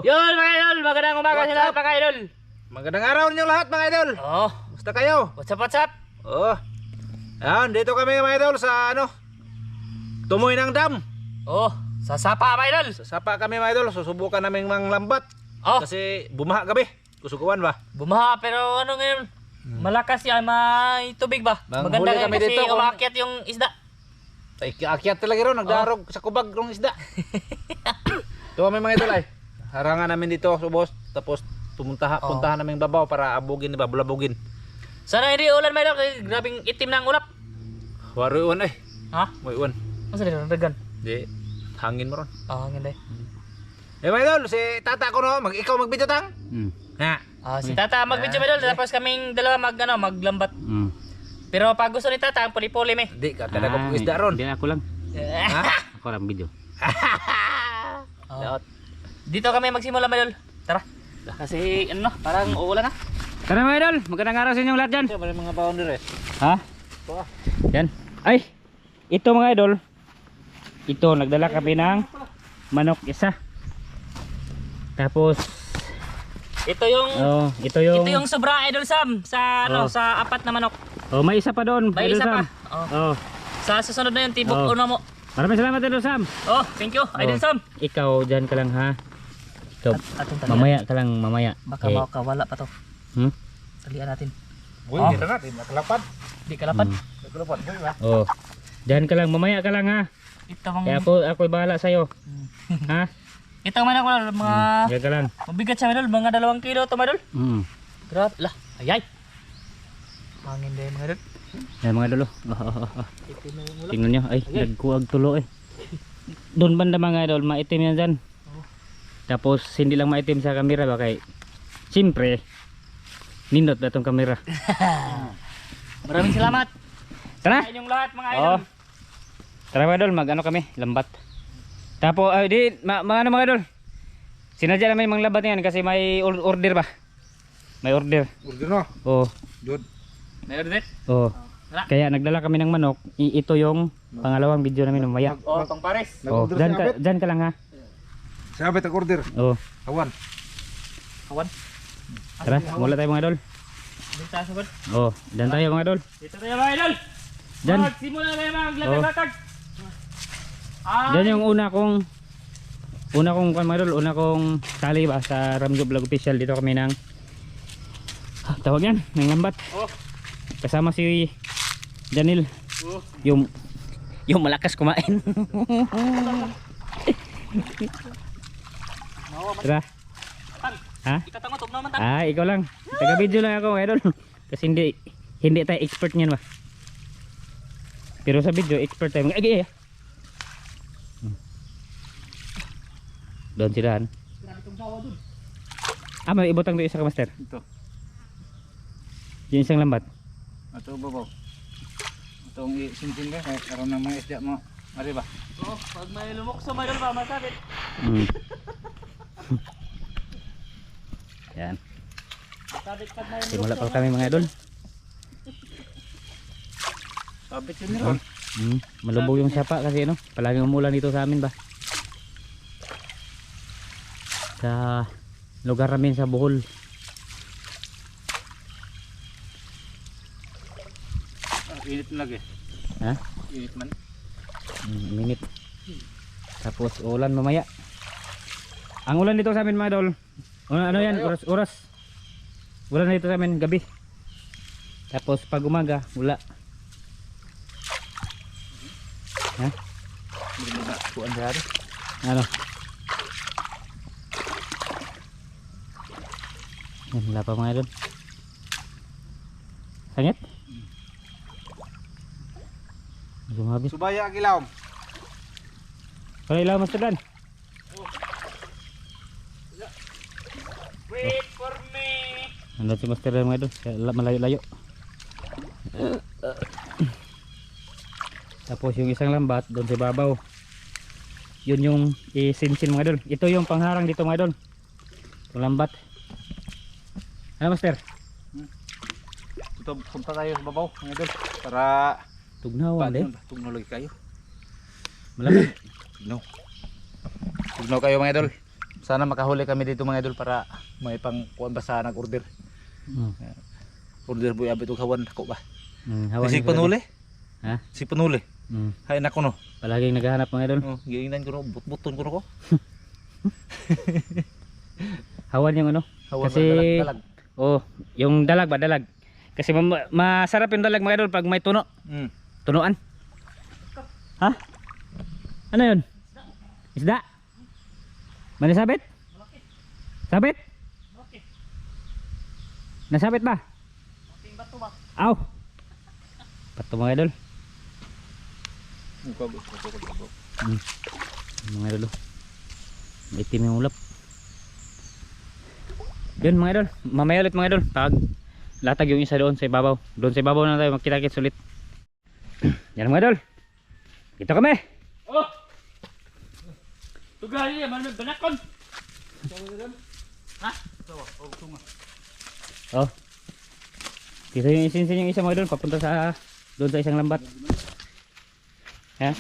Yun mga idol, magandang umaga sa lahat mga idol. Magandang araw ninyo lahat mga idol. Oh, Basta kayo? what's up? Oo. Ayan, dito kami mga idol sa Tumoy ng Dam. Oh, sa sapa mga idol. Sa sapa kami mga idol, susubukan namin manglambat. Oh, Kasi bumaha gabi. Kusuguan ba? bumaha pero ano ngayon? Malakas yan, may tubig ba? Manghuli Maganda kami ngayon kasi dito kung- umakyat yung isda. Ay, akyat talaga ron, nagdarog sa kubag rong isda. Ito kami mga idol ay. Harangan namin dito subos. Tapos puntahan namin babaw para abugin, diba? Bulabugin. Sana hindi ulan mga idol kasi grabing itim na ang ulap. Wari uwan ay. Ha? May uwan. Masa dito nagdagan? Di, hangin mo ron. Ah, hangin day. Eh mga idol, si tata ko ikaw mag-video tang? Ha. Ah, si Tata mag-video mga idol tapos kaming dalawa maglambat. Pero pag gusto ni Tata, ang puli-puli me. Di, kakada ko isda ron. Hindi ako lang. Ha? Ako lang video. Oh. Dito kami magsimula mga idol. Tara. Kasi ano, parang uulan na. Tara mga idol, magandang araw sa inyong lahat dyan. May mga boundary eh. Ha? Yan. Ay, ito mga idol. Ito, nagdala kami ng manok isa. Tapos, Ito yung ito yung... ito yung sobra idol Sam sa sa apat na manok. Oh, may isa pa doon. May Idol isa Sam. pa. Oh. Oh. Sa susunod na yung tibok Oh. una mo. Maraming salamat Idol Sam. Oh, thank you idol Oh. Sam. Ikaw dyan ka lang ha. Ikaw, Atong talian. mamaya ka lang, mamaya. Baka makawala pa to. Hmm? Talian natin. Uy, dito natin, nakalapad. Di kalapad. Nakalapad, boy ba? Oh. Dyan ka lang, mamaya ka lang ha. Ito mang Kaya ako'y bahala sa'yo. Ha? ito manok ko mga Dyan ka lang. mabigat siya idol, mga 2 kilo to idol. Grabe lah. Ayay. Hangin din mga idol. Yan mga idol. Itim na yung ulap. Tingnan nyo, ay nagkuwag tulo eh. Doon banda mga idol, maitim yan dyan. Tapos hindi lang maitim sa kamera ba kay siyempre nindot ba itong kamera. Maraming salamat Tara! sa inyong lahat mga idol. Oh. Tara mga idol, mag-ano kami, lambat. Tapos, mga idol, sinadya namin yung mga lambat yan kasi may order ba? May order. Order no? Oh. Good. May order? Oh. Tara. Kaya nagdala kami ng manok. Ito yung pangalawang video namin mamaya. Oh, pang pares. Oh, Nag-order dyan si ka, Abet? dyan ka lang ha. Si Abet nag-order. Oh. Awan. Kawan. Tara, mula tayo mga idol. Dito tayo sugod. Oh, dyan tayo mga idol. Dito tayo mga idol. Dyan. Magsimula tayo maglatag-latag. Diyan yung una kong mga idol, una kong tali ba sa Ramjo Vlog Official. Dito kami ng tawag yan, ng lambat. Oh. Kasama si Janil. Oh. Yung malakas kumain. Tara. Ha? Ikatangot naman tayo. Ah, ikaw lang. Taga video lang ako mga idol. Kasi hindi tayo expert niyan ba. Pero sa video expert tayo. Ay. Doon sila. Ah, may ibutang doon isa ka master. Ito. Yung isang lambat. Ito babaw. Itong isinsin ka, karoon ng mga isda mo. Mari ba? Oh, pag may lumukso mga idol ba masabit. Yan. Masabit pag may Simula pa kami mga idol. Sabit yun nila. Malubog yung sapa kasi palaging umulan dito sa amin ba. Sa lugar namin sa Bohol. Init na lagi. Ha? Init man. Minute. Tapos ulan mamaya. Ang ulan dito sa amin mga idol. Ano yan? Oras. Ulan dito sa amin gabi. Tapos pag umaga, wala. Ha? Kuan dari. Ano? Yan, wala pa mga idol. Sangit? Sumabit. Subaya kilawom. Para ilaw mas talan. Wait for me. Ano si Master Dan mga idol? Malayo-layo. Tapos yung isang lambat doon sa babaw. Yun yung isinsin mga idol. Ito yung pangharang dito mga idol. Yung lambat. Ano Master? Ito punta tayo sa babaw, mga idol. Para Tugnawan din. tugnaw lagi kayo. Malamig. Tugnaw. Tugnaw kayo mga idol. Sana makahuli kami dito mga idol para may pang kuan ba sa nag-order. Order boy abit og hawan ako ba. Hawan Si ni panuli. Ha? Si panuli. Hay nako no. Palaging naghahanap mga idol. Oh, giingnan ko no, but-buton ko no ko. Hawan yung ano? Hawan Kasi dalag. oh, yung dalag ba dalag. Kasi masarap yung dalag mga idol pag may tuno. Tunuan. Ha? Ano yun? Isda? Manisabit? Sabit? Nasabit ba? Aw. Pato mga idol. Mga idol. May itim yung ulap. Yun mga idol. Mamaya ulit mga idol. Pag latag yung isa doon sa ibabaw. Doon sa ibabaw na tayo magkita-kits ulit. Yan mga idol. Dito kami. Oh! Tugali naman ng banakon. Ha? Oh. Dito yung isinsin yung isa mga idol. Papunta sa doon sa isang lambat. Ha?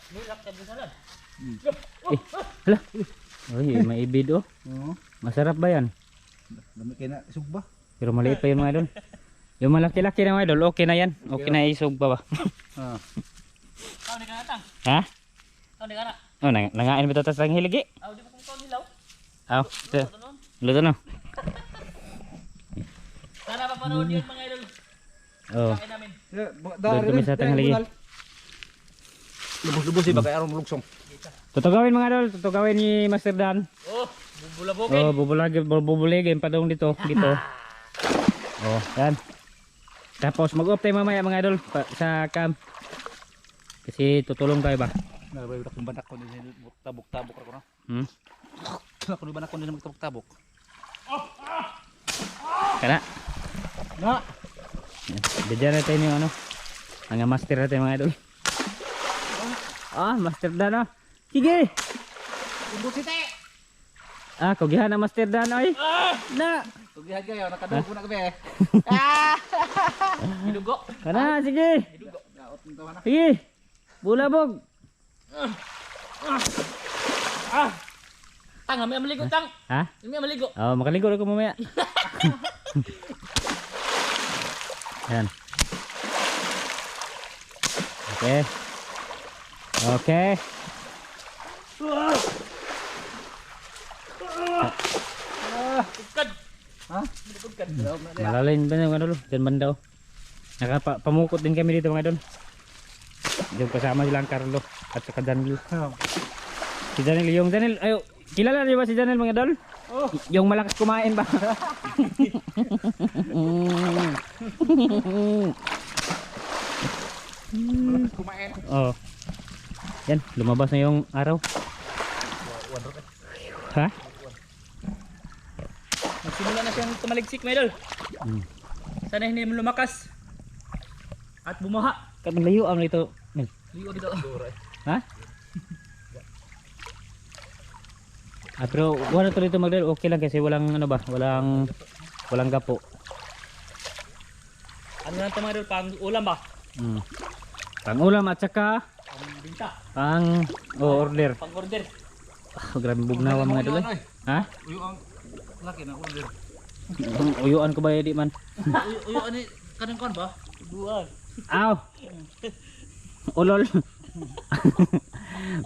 Mulak ka busalan. Hala. Oy, may ibid oh. Masarap ba yan? Dami kay na sugba. Pero maliit pa yun mga idol. Yung malaki-laki na mga idol, okay na yan. Okay na isog pa ba? Tao ni ka natang. Ha? Tao ni ka na. Oh, nangain ba ito tas lang hiligi? Aw, di ba kung tao nilaw? Aw, ito. Luto na. Sana papanood yun mga idol. Oh. Kain namin. Doon kami sa tanghali. Lubos-lubos si bagay aron lugsong. Tutugawin mga idol, tutugawin ni Master Dan. Oh, bubulabogin. Oh, bubuligin pa daw dito, dito. Oh, yan. Tapos mag-off tayo mamaya mga idol sa camp. Kasi tutulong tayo ba? Nabay ko banak ko din tabok-tabok ako no. Ako ni banak ko din magtabok-tabok. Kana. Na. Bigyan natin yung ano. Mga master natin mga idol. Ah, Master Dan oh. Sige. Imbot si te. Ah, kugihan na Master Dan ay. Na. Tugihan kayo nakadugo na kami. Hidugo. Kana, sige. Sige. Bulabog. Tang, may maligo tang. Ha? May maligo. Oh, makaligo ako mamaya. Yan. Okay. Okay. Tukad. Ha? Tukad. Malalim ba yung ano? Diyan banda oh. Nakapamukot din kami dito mga idol. Yung kasama silang Carlo at saka Daniel. Si Daniel, yung Daniel, ayo, kilala niyo ba si Daniel mga idol? Oh. Yung malakas kumain ba? Malakas kumain. Oh. Yan, lumabas na yung araw. Ha? Nagsimula na siyang tumaligsik mga idol. Sana hindi mo lumakas. At bumuha. Layo ang ito. Ligo dito. Ha? Ah, pero wala to dito magdal, okay lang kasi walang ano ba, walang gapo. Ano lang ito mga idol, pang ulam ba? Pang ulam at saka Pang binta. pang order. Pang order. Ah, grabe bugnawa mga idol. Ha? Uyo ang laki na order. Uyuan ko ba di man? Uyo ani kanang kon ba? Buwan. Aw. Ulol.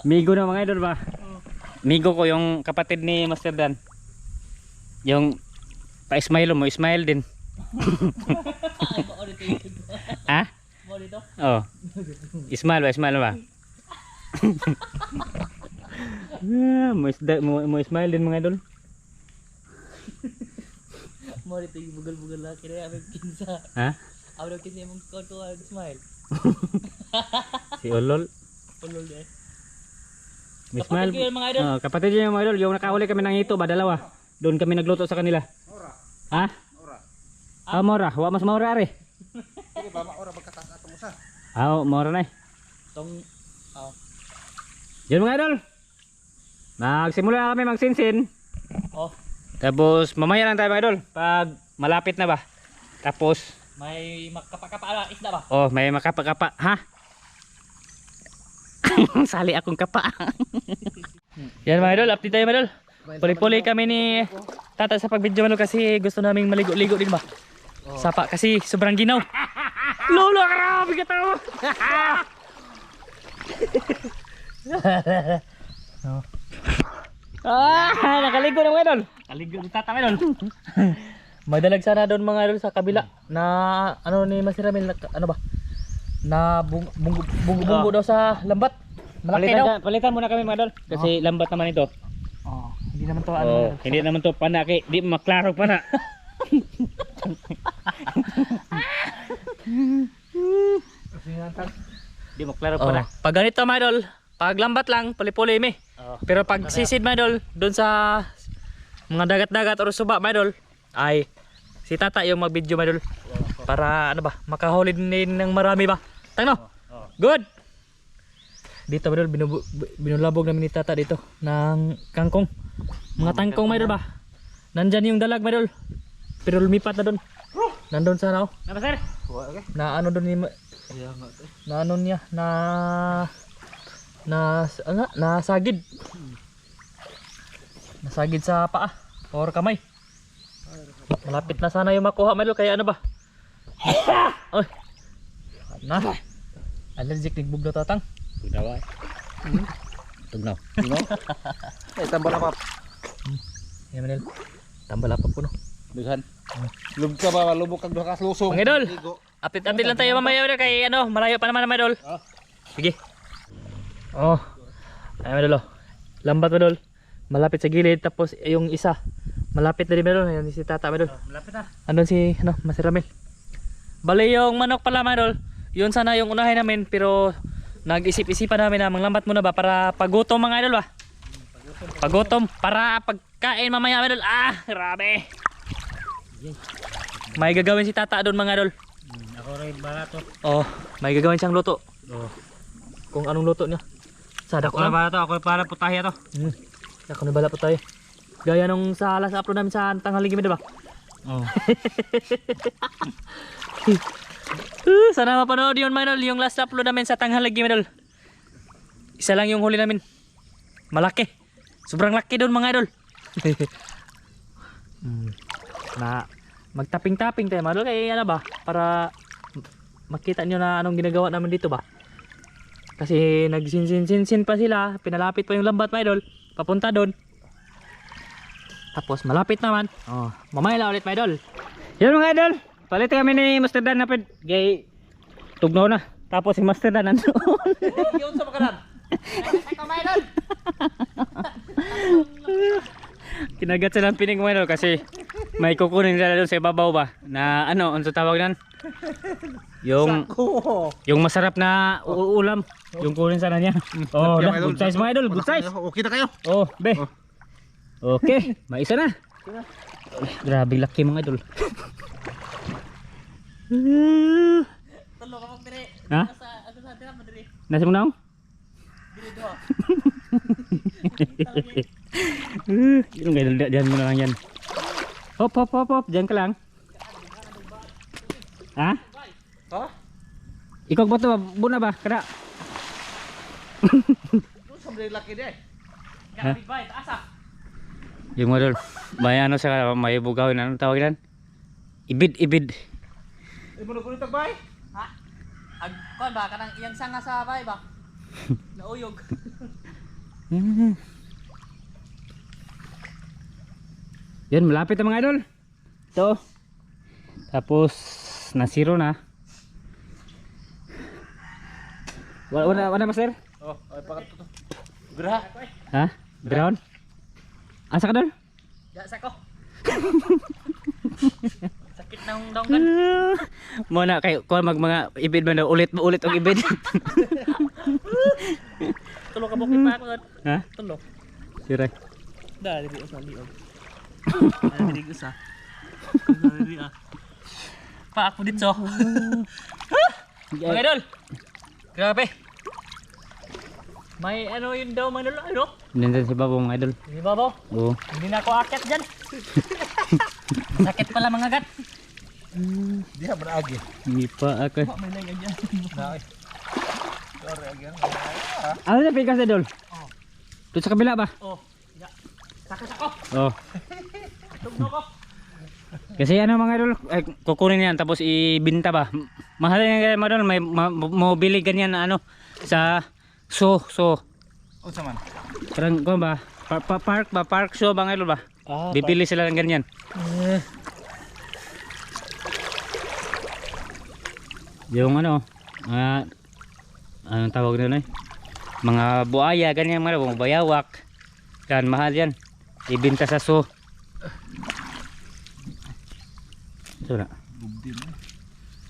Migo na mga idol ba? Migo ko yung kapatid ni Master Dan. Yung pa-smile mo, smile din. Ha? Mo dito. Oh. Smile ba? Mo smile din mga idol. Mo dito yung bugal-bugal lang kaya may kinsa. Ha? Awdo kinsa mong konto smile. Si Ulol. Ulol deh. May Kapatid smile. ko yun, mga idol. Oh, kapatid niya yung mga idol. Yung nakahuli kami ng ito ba, dalawa. Doon kami nagluto sa kanila. Ha? Ah, mora. Wa mas mora ari. Sige ba ora magkataas ato mo sa. Ah, mora na eh. Tong Yan mga idol. Magsimula na kami magsinsin. oh, Tapos mamaya lang tayo mga idol. Pag malapit na ba. Tapos, may makapa-kapa isda ba? oh, may makapa-kapa. Ha? Sali akong kapa. Yan mga idol, update tayo mga idol. Puli-puli kami ni tata sa pag-video man kasi gusto naming maligo-ligo din ba? Sapa kasi sobrang ginaw. Lolo, grabe ka tao. Nakaligo na mga idol. Nakaligo ni tata mga idol. Madalag sana doon mga idol sa kabila na ano ni Master Ramil ano ba? Na bungo daw sa lambat. Malaki daw. Palitan muna kami mga idol kasi lambat naman ito. Oh, hindi naman to ano. Hindi naman to panaki, di maklaro pa na. Di maklaro pa na. Pag ganito mga idol, pag lambat lang, puli-puli mi. Pero pag sisid mga idol, doon sa mga dagat-dagat o suba mga idol, ay si tata yung mag-video mga idol. Para ano ba, makahuli din ng marami ba? Tangno. Good. Dito mga idol, binulabog namin ni tata dito ng kangkong. Mga tangkong mga idol ba? Nandyan yung dalag mga idol. Pero lumipat na doon. Nandun sa ano? Apa sir? Na ano doon ni na ano niya na sagid. Nasagid sa paa or kamay. Malapit na sana yung makuha Milo kaya ano ba? Oy. Na. Allergic ni bugno tatang. Tugnaw. Tugnaw. Ay, tambal apa? Yan Manil. Tambal apa po no. Duhan. Lubog ka ba? Lubog kag duha ka lusong. Mga idol. Update lang tayo mamaya ulit kay ano, malayo pa naman mga idol. Sige. Oh. Ay mga idol. Lambat mga idol. Malapit sa gilid tapos yung isa malapit na rin mga idol. Ayan si tata mga idol. Malapit na. Andun si ano, Master Ramil. Bale yung manok pala mga idol. Yun sana yung unahin namin pero nag-isip-isipan namin na manglambat muna ba para pagutom mga idol ba? Pagutom para pagkain mamaya mga idol. Ah, grabe. May gagawin si tata doon mga idol. Ako rin barato. Oh, may gagawin siyang luto. Oh. Kung anong luto niya. Sada ko Ako lang. barato, ako para putahe to. Ako na bala po tayo. Gaya nung sa last upload namin sa tanghali gimid ba? Oh. Sana mapanood yun mga idol, yung last upload namin sa tanghali gimid idol. Isa lang yung huli namin. Malaki. Sobrang laki doon mga idol. Na magtaping-taping tayo mga idol kaya ano ba para makita nyo na anong ginagawa namin dito ba. Kasi nagsinsin pa sila, pinalapit pa yung lambat mga idol, papunta doon. Tapos malapit naman. Oh, mamaya lang ulit mga idol. Yan mga idol. Palit kami ni Master Dan na pwede. Gay tugnaw na. Tapos si Master Dan nandoon. Yun sa makanan. Ay mga idol. Kinagat sila ng pinig mga idol kasi may kukunin sila doon sa ibabaw ba na ano, ano tawag nan? Yung masarap na ulam, yung kunin sana niya. Oh, dah, good size mga idol, good size. Okay na kayo. Oh, be. Okay, may isa na. Grabe laki mga idol. Tulo ka pag dire. Ha? Sa dira mo dire. Nasa mo na? Dire do. Yung idol, diyan mo na lang yan. Hop, hop, hop, hop, diyan ka lang. Ha? Ha? Ikaw ba ito? Buna ba? Kada? Sobrang laki di. Grabe ba asa? Yung mga idol, may ano sa may bugawin, ano tawag yan? Ibid, ibid. Ay mo na tagbay. Ha? Ag kon ba kanang iyang sanga sa bay ba? Nauyog. Yan, malapit na mga idol. Ito. Tapos, nasiro na. Wala master? Oh, ay pakato to. Graha. Ha? Ground? Asa ka doon? Ya sako. Sakit nang donggan. Muna kayo, kung mga ibid man daw, ulit og ibid. Tulo ka bukit pa ako. Ha? Tulo. Siray. Dali di usa liog. Dali di usa. Dali ah. Pa ako dito. Mga idol. Grabe. May ano yun daw mga idol, ano? Nandun si Babong idol. Di ba ba? Oo. Hindi na ako akyat dyan. Sakit pala mga gat. Di ha beragi. Hindi pa ako. May lagay dyan. Na. Sorry again. Ano na pikas idol? Oh. Doon sa kabila ba? Oh. Ya. Oh. Kasi ano mga idol, kukunin yan tapos ibinta ba. Mahal yan mga idol, may mabili ganyan na ano sa so. Unsa man? Parang ko ba? Park show mga idol ba? Bibili sila ng ganyan. Yung ano, anong tawag nila eh? Mga buaya, ganyan mga idol, mga bayawak. Yan, mahal yan. Ibinta sa so. So na.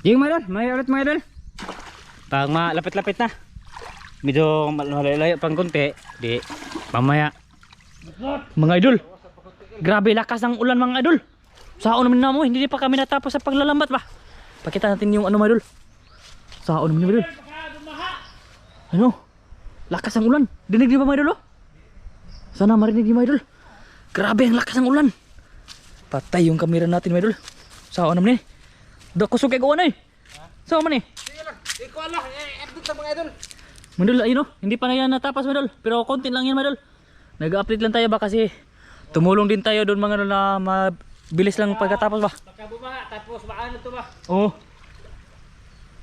Yung mga idol, may ulit mga idol. Pag malapit-lapit na. Medyo malayo pang konti, di mamaya. Mga idol, grabe lakas ng ulan mga idol. Saon naman na mo, hindi pa kami natapos sa paglalambat ba. Pakita natin yung ano mga idol. Saon naman mga idol. Ano? Lakas ng ulan. Dinig di ba mga idol? Sana marinig di mga idol. Grabe ang lakas ng ulan. Patay yung kamera natin mga idol. Saon naman eh. Kusog kay gawa na eh. Saon man eh. Sige lang. Ikaw ala, update sa mga idol. Mga idol, ayun o. Hindi pa na yan natapos mga idol. Pero konti lang yan mga idol. Nag-update lang tayo ba kasi tumulong din tayo doon mga idol na mabilis lang pagkatapos ba. Baka bumaha, tapos maano to ba? Oo.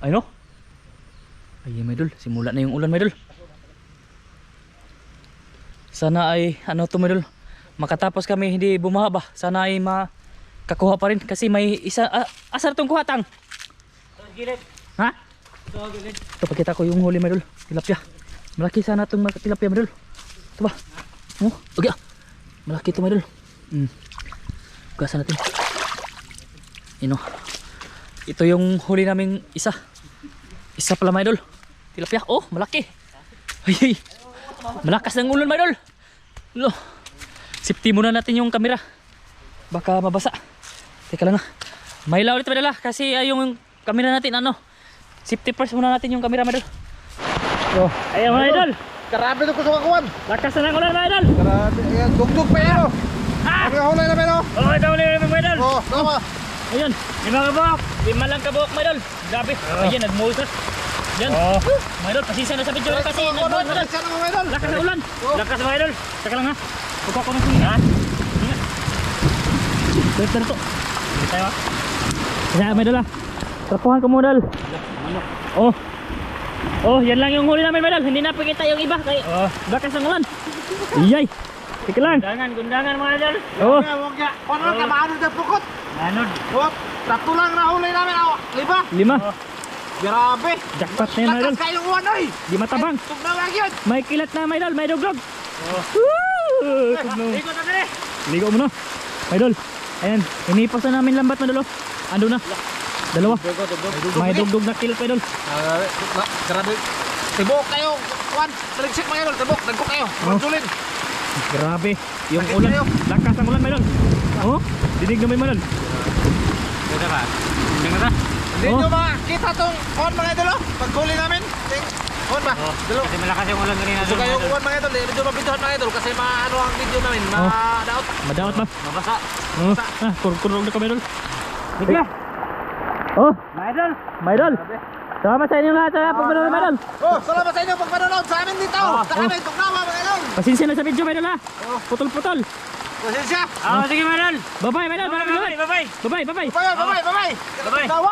Ayun o. Ayun mga idol, simula na yung ulan mga idol. Sana ay ano to mga idol, makatapos kami hindi bumaha ba. Sana ay makakuha pa rin kasi may isa asar tong kuhatang. Gilid. Ha? Gilid. Ito pakita ko yung huli mga idol, tilapia. Malaki sana itong tilapia mga idol. Ito ba? Oh, okay. Malaki ito mga idol. Gasan natin. Ino. Ito yung huli naming isa. Isa pala mga idol. Tilapia. Oh, malaki. Ay. Malakas ng ulan mga idol. Lo. Safety muna natin yung camera. Baka mabasa. Teka lang ha. May ilaw ulit mga idol ha. Kasi yung camera natin ano. Safety first muna natin yung camera mga idol. So, ayan mga idol. Grabe to kusog akuan. Lakas na ng ulan mga idol. Grabe, ayan, dugdug pa yan oh. Ang huli na pero. Oh, ito ulit mga idol. Oh, tama. Ayun, lima kabok. Lima lang kabok mga idol. Grabe. Ayan, nagmulsas. Yan. Mga idol, pasisa na sa video kasi nagmulsas mga idol. Sana mga idol. Lakas na ulan. Lakas mga idol. Teka lang ha. Kukuha ko ng singin. Ha? Wait na ito. Hindi tayo ha. Kaya mga idol ha. Trapuhan ko mga idol. Oh. Oh, yan lang yung huli namin mga idol. Hindi na pakita yung iba. Kaya lakas ng ulan. Iyay. Teka lang. Gundangan mga idol. Oh. Huwag ya. Paano ka maano na pukot? Anod. Huwag. Tatlo lang na huli namin. Liba. Lima. Grabe. Jackpot na yun mga idol. Lakas kayong uwan oy. Di matabang. Tugnawag yun. May kilat na mga idol. May duglog. Ikot na dali. Ligo mo na. Mga idol. Ayan. Inipas na namin lambat mga idol. Ando na. Dalawa. May dugdog na kilat mga idol. Grabe. Tibok kayo. Juan. Taligsik mga idol. Tibok. Nagko kayo. Magdulin. Grabe. Yung ulan. Lakas ang ulan mga idol. Oh. Dinig naman mga idol. Udah ba? Tingnan na. Hindi nyo makita tong kuwan mga idol oh. Paghuli namin. Kuwan ba? Dalo. Kasi malakas yung ulan kanina. So kayo kuwan mga idol. Medyo mabidyohan mga idol. Kasi maano ang video namin. Madaot. Madaot ba? Mabasa. Oh. Kurkurog na kami idol. Bigla. Oh. Mga idol. Mga idol. Salamat sa inyo lahat ha. Pagmanood mga idol. Oh, salamat sa inyo pag manonood sa amin dito. Sa amin, Tugnawa mga idol. Pasensya na sa video mga idol ha. Putol-putol. Pasensya. Sige mga idol. Bye-bye mga idol. Bye-bye. Bye-bye. Bye-bye. Bye-bye. Bye-bye. Bye-bye. Tugnawa.